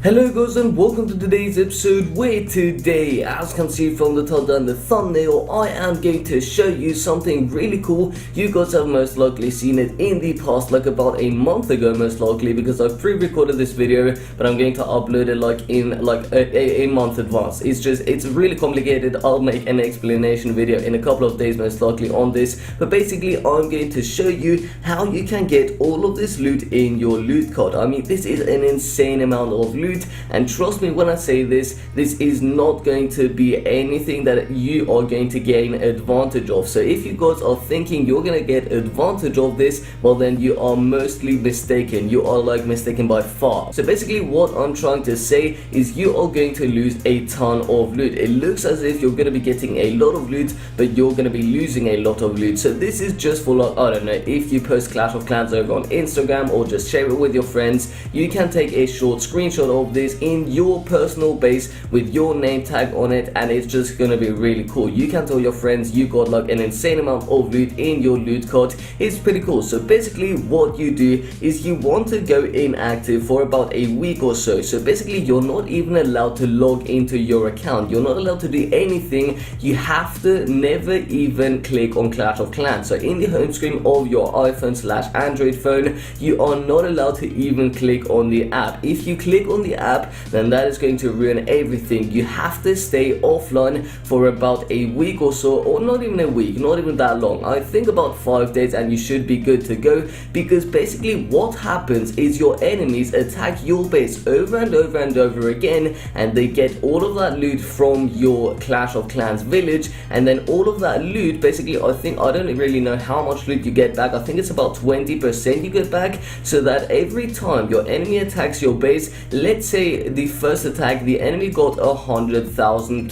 Hello guys and welcome to today's episode, where today, as you can see from the title and the thumbnail, I am going to show you something really cool. You guys have most likely seen it in the past, like about a month ago most likely, because I've pre-recorded this video, but I'm going to upload it like in a month advance. It's really complicated. I'll make an explanation video in a couple of days most likely on this, but basically I'm going to show you how you can get all of this loot in your loot card. I mean, this is an insane amount of loot. And trust me when I say this is not going to be anything that you are going to gain advantage of. So if you guys are thinking you're going to get advantage of this, well then you are mostly mistaken. You are like mistaken by far. So basically what I'm trying to say is you are going to lose a ton of loot. It looks as if you're going to be getting a lot of loot, but you're going to be losing a lot of loot. So this is just for, like, I don't know, if you post Clash of Clans over on Instagram or just share it with your friends, you can take a short screenshot of this in your personal base with your name tag on it, and it's just gonna be really cool. You can tell your friends you got like an insane amount of loot in your loot card. It's pretty cool. So basically what you do is you want to go inactive for about a week or so. So basically you're not even allowed to log into your account. You're not allowed to do anything. You have to never even click on Clash of Clans. So in the home screen of your iPhone/Android phone, you are not allowed to even click on the app. If you click on the app, then that is going to ruin everything. You have to stay offline for about a week or so, or not even a week, not even that long. I think about 5 days and you should be good to go, because basically what happens is your enemies attack your base over and over and over again, and they get all of that loot from your Clash of Clans village, and then all of that loot, basically I don't really know how much loot you get back. I think it's about 20% you get back, so that every time your enemy attacks your base, let's say the first attack the enemy got 100,000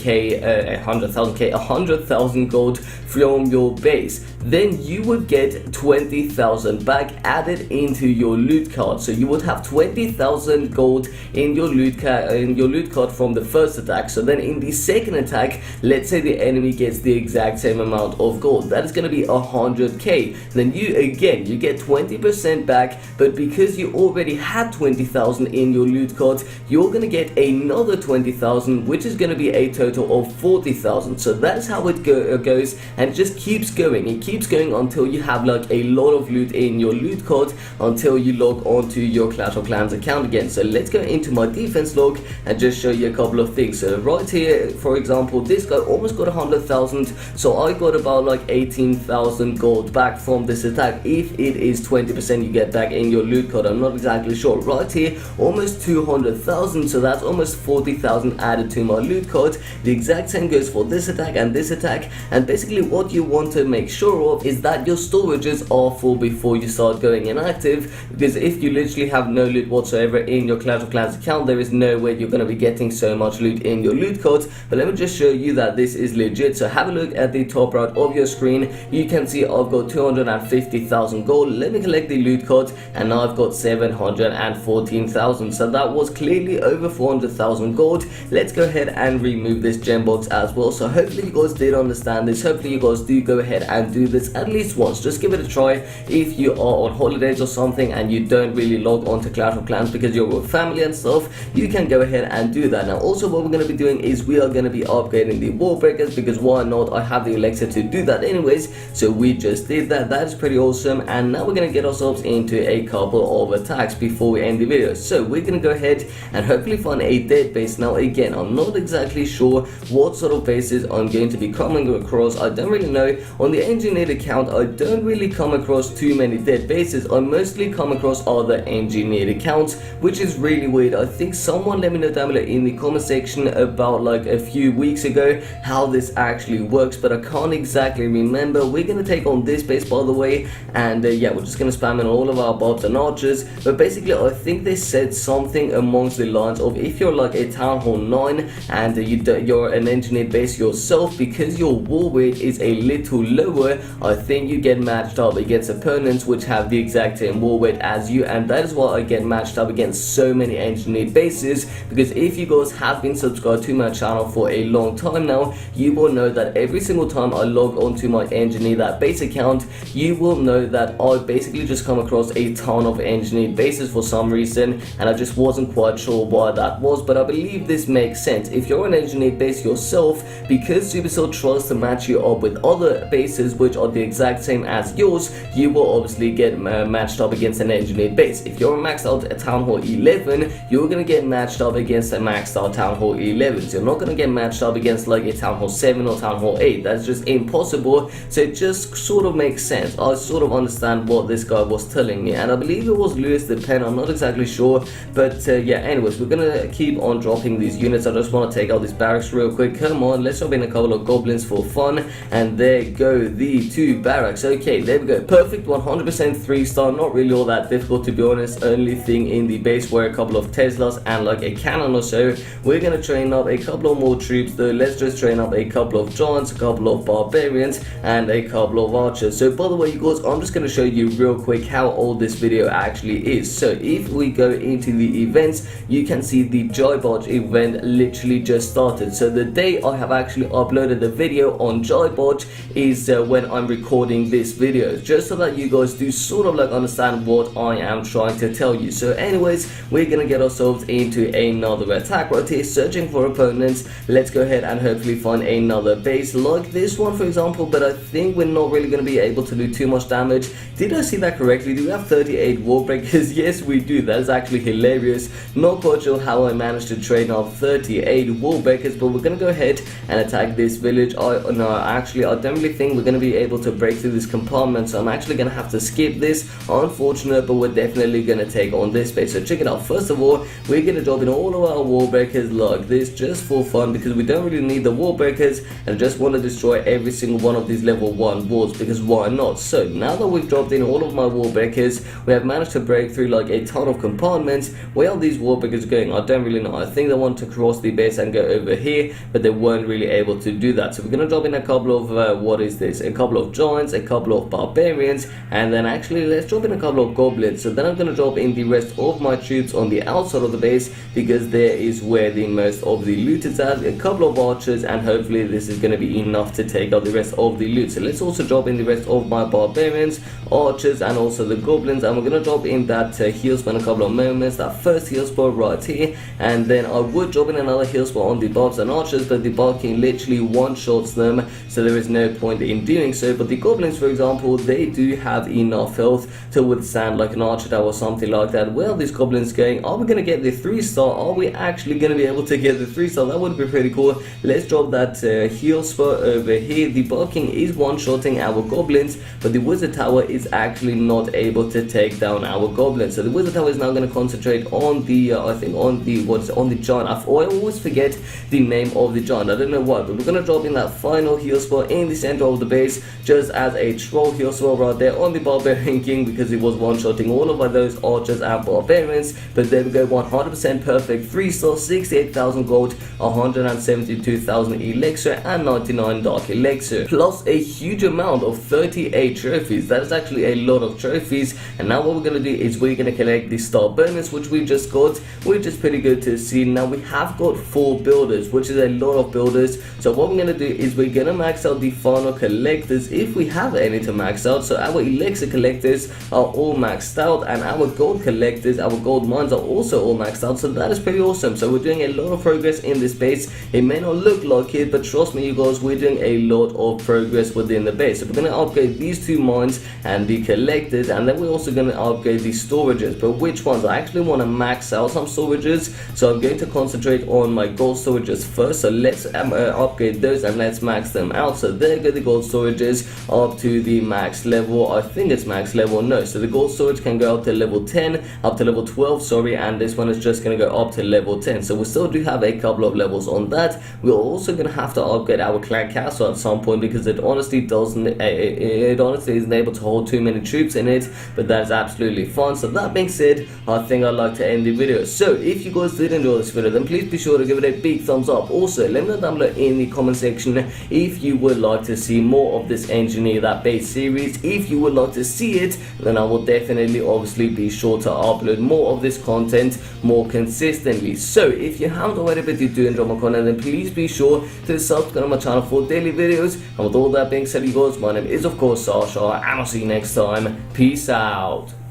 gold from your base, then you would get 20,000 back added into your loot card. So you would have 20,000 gold in your loot card from the first attack. So then in the second attack, let's say the enemy gets the exact same amount of gold, that is going to be 100k. Then you get 20% back, but because you already had 20,000 in your loot card, you're going to get another 20,000, which is going to be a total of 40,000. So that's how it goes, and it just keeps going. It keeps going until you have like a lot of loot in your loot card, until you log onto your Clash of Clans account again. So let's go into my defense log and just show you a couple of things. So right here, for example, this guy almost got 100,000, so I got about like 18,000 gold back from this attack. If it is 20% you get back in your loot card, I'm not exactly sure. Right here, almost 200,000, so that's almost 40,000 added to my loot card. The exact same goes for this attack and this attack. And basically what you want to make sure of is that your storages are full before you start going inactive, because if you literally have no loot whatsoever in your Clash of Clans account, there is no way you're going to be getting so much loot in your loot cards. But let me just show you that this is legit. So have a look at the top right of your screen. You can see I've got 250,000 gold. Let me collect the loot card, and now I've got 714,000. So that was clearly over 400,000 gold. Let's go ahead and remove this gem box as well. So hopefully you guys did understand this. Hopefully you guys do go ahead and do this at least once. Just give it a try. If you are on holidays or something and you don't really log on to Clash of Clans because you're with family and stuff, you can go ahead and do that. Now also what we're going to be doing is we are going to be upgrading the wall breakers, because why not? I have the elixir to do that anyways, so we just did that. That is pretty awesome. And now we're going to get ourselves into a couple of attacks before we end the video. So we're going to go ahead and hopefully find a dead base. Now again, I'm not exactly sure what sort of bases I'm going to be coming across. I don't really know. On the engineered account, I don't really come across too many dead bases. I mostly come across other engineered accounts, which is really weird. I think someone let me know down below in the comment section about like a few weeks ago how this actually works, but I can't exactly remember. We're going to take on this base, by the way, and yeah, we're just going to spam in all of our bobs and archers. But basically I think they said something amongst the lines of if you're like a Town Hall 9 and you're an engineered base yourself, because your war rate is a little lower, I think you get matched up against opponents which have the exact same war rate as you, and that is why I get matched up against so many engineered bases. Because if you guys have been subscribed to my channel for a long time now, you will know that every single time I log onto my engineer that base account, you will know that I basically just come across a ton of engineered bases for some reason, and I just wasn't quite sure why that was, but I believe this makes sense. If you're an engineered base yourself, because Supercell tries to match you up with other bases which are the exact same as yours, you will obviously get matched up against an engineered base. If you're maxed out at Town Hall 11, you're gonna get matched up against a maxed out Town Hall 11. So you're not gonna get matched up against like a Town Hall 7 or Town Hall 8. That's just impossible. So it just sort of makes sense. I sort of understand what this guy was telling me, and I believe it was Lewis the Pen, I'm not exactly sure, but yeah, anyways, we're gonna keep on dropping these units. I just want to take out these barracks real quick. Come on, let's drop in a couple of goblins for fun, and there go the 2 barracks. Okay, there we go, perfect. 100% 3-star, not really all that difficult to be honest. Only thing in the base were a couple of Teslas and like a cannon or so. We're gonna train up a couple of more troops though. Let's just train up a couple of giants, a couple of barbarians, and a couple of archers. So by the way, you guys, I'm just gonna show you real quick how old this video actually is. So if we go into the events, you can see the Jybot event literally just started. So the day I have actually uploaded the video on Jybot is when I'm recording this video, just so that you guys do sort of like understand what I am trying to tell you. So anyways, we're gonna get ourselves into another attack right here, searching for opponents. Let's go ahead and hopefully find another base like this one for example, but I think we're not really going to be able to do too much damage. Did I see that correctly? Do we have 38 wall breakers? Yes we do. That is actually hilarious. Not quite sure how I managed to train up 38 wall breakers, but we're going to go ahead and attack this village. No, actually I don't really think we're going to be able to break through this compartment, so I'm actually going to have to skip this. Unfortunate, but we're definitely going to take on this base. So check it out. First of all, we're going to drop in all of our wall breakers like this just for fun, because we don't really need the wall breakers and just want to destroy every single one of these level 1 walls, because why not? So now that we've dropped in all of my wall breakers, we have managed to break through like a ton of compartments. Where are these wall breakers going? I don't really know. I think they want to cross the base and go over here, but they weren't really able to do that. So we're going to drop in a couple of what is this, a couple of giants, a couple of barbarians, and then actually let's drop in a couple of goblins. So then I'm going to drop in the rest of my troops on the outside of the base, because there is where the most of the loot is at. A couple of archers, and hopefully this is going to be enough to take out the rest of the loot. So let's also drop in the rest of my barbarians, archers, and also the goblins, and we're going to drop in that heal spot in a couple of moments, that first heal spot right here, and then I would drop in another heal spot on the barbs and archers, but the barb king literally one-shots them, so there is no point in doing so. But the goblins for example, they do have enough health to withstand like an archer tower or something like that. Where are these goblins going? Are we going to get the 3-star? Are we actually going to be able to get the 3-star? That would be pretty cool. Let's drop that heal spot over here. The barb king is one-shotting our goblins, but the wizard tower is actually not able to take down our goblins. So the wizard tower is now going to concentrate on the I think on the on the giant. I always forget the name of the giant, I don't know why, but we're going to drop in that final heal spot in the center of the base, just as a troll heal spot right there on the barbarian king, because he was one-shotting all of those archers and barbarians. But there we go, 100% perfect 3-star, 68,000 gold, 172,000 elixir, and 99 dark elixir, plus a huge amount of 38 trophies. That is actually a lot of trophies. And now what we're going to do is we're going to collect the star bonus, which we just got, which is pretty good to see. Now we have got 4 builders, which is a lot of builders. So what we're going to do is we're going to max out the final collectors, if we have any to max out. So our elixir collectors are all maxed out, and our gold collectors, our gold mines, are also all maxed out. So that is pretty awesome. So we're doing a lot of progress in this base. It may not look like it, but trust me you guys, we're doing a lot of progress within the base. So we're going to upgrade these 2 mines and the collectors, and then we're also going to upgrade the storages. But which ones? I actually want to max out some storages, so I'm going to concentrate on my gold storages first. So let's upgrade those and let's max them out. So there go the gold storages up to the max level. I think it's max level. No, so the gold storage can go up to level 10, up to level 12, sorry, and this one is just going to go up to level 10. So we still do have a couple of levels on that. We're also going to have to upgrade our clan castle at some point, because it honestly doesn't, it honestly isn't able to hold too many troops in it, but that's absolutely fine. So that being said, I think I'd like to end the video video. So if you guys did enjoy this video, then please be sure to give it a big thumbs up. Also, let me know down below in the comment section if you would like to see more of this Engineer That Base series. If you would like to see it, then I will definitely obviously be sure to upload more of this content more consistently. So if you haven't already but you do enjoy my content, then please be sure to subscribe to my channel for daily videos. And with all that being said, you guys, my name is of course Asascha, and I'll see you next time. Peace out.